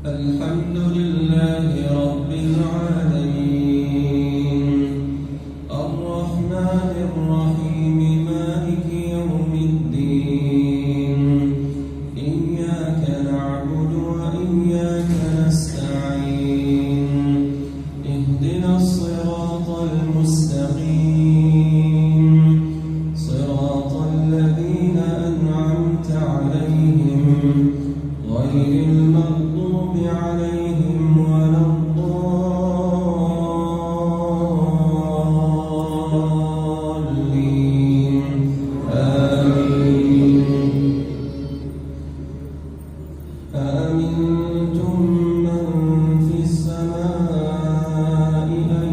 الحمد لله رب العالمين الرحمن الرحيم مالك يوم الدين إياك نعبد وإياك نستعين اهدنا الصراط المستقيم صراط الذين أنعمت عليهم غير المغضوب عليهم ولا الضالين آمين. أأمنتم من في السماء أن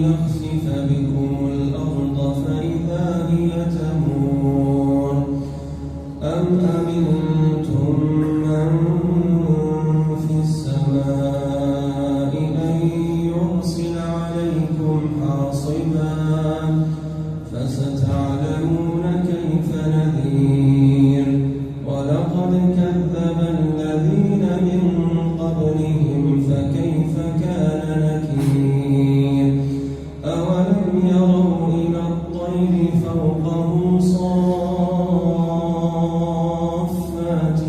يخسف بكم الأرض فإذا هي تمور أم أمنتم من في السماء أن يرسل عليكم حاصبا فستعلمون كيف نذير ولقد كذب الذين من قبلهم فكيف كان نكير أولم يروا إلى الطير فوقهم صافات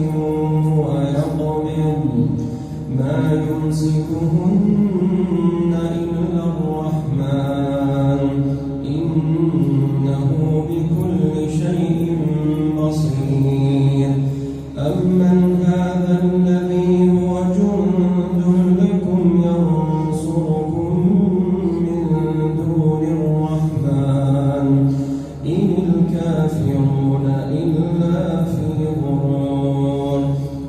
ويقبض ما يمسكهن إلا الرحمن إنه بكل شيء بصير أمن هذا الذي هو جند لكم ينصركم من دون الرحمن إن الكافرون إلا في غرور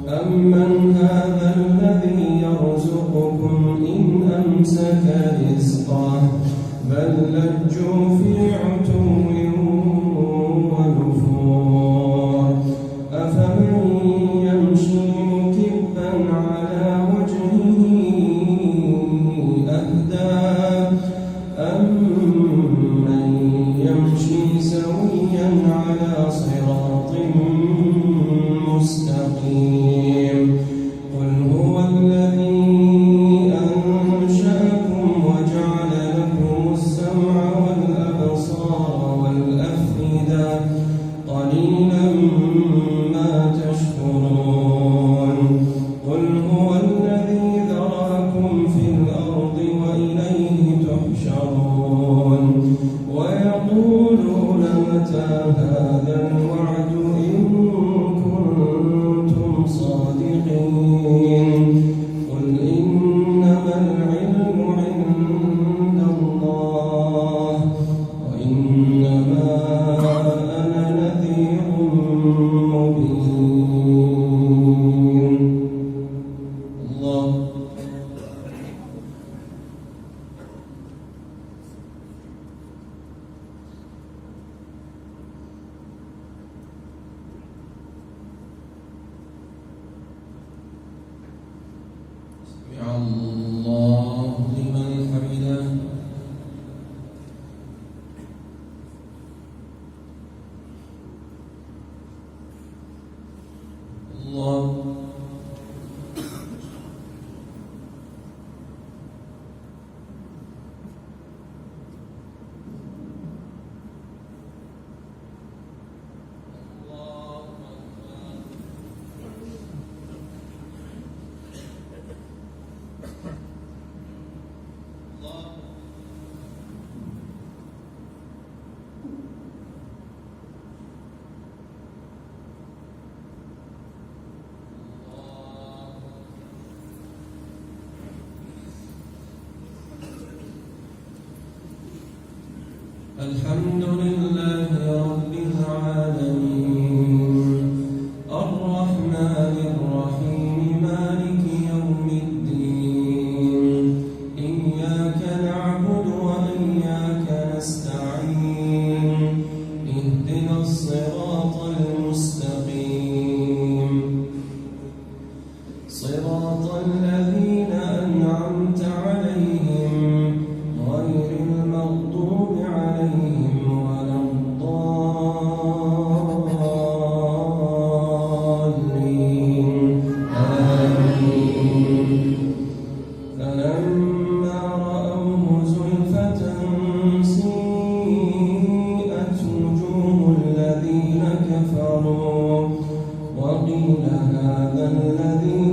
أمن هذا الذي يرزقكم إن أمسك رزقه بل لجوا في عتو ونفور أفمن يمشي مكبا على وجهه أهدى أمن يمشي سويا على صراط مستقيم قل هو الذي أنشأكم وجعل لكم السمع والأبصار والأفئدة قليلا ما تشكرون قل هو الذي ذراكم في الأرض وإليه تحشرون ويقولون متى هذا الوعد إن كنتم صادقين قل إنما العلم عند الله وإنما أنا نذير مبين. الله سمع الله لمن حمده الله الحمد لله رب العالمين الرحمن الرحيم مالك يوم الدين إياك نعبد وإياك نستعين اهدنا الصراط المستقيم صراط الذين أنعمت عليهم غير المغضوب عليهم ولا الضالين آمين. هذا الذي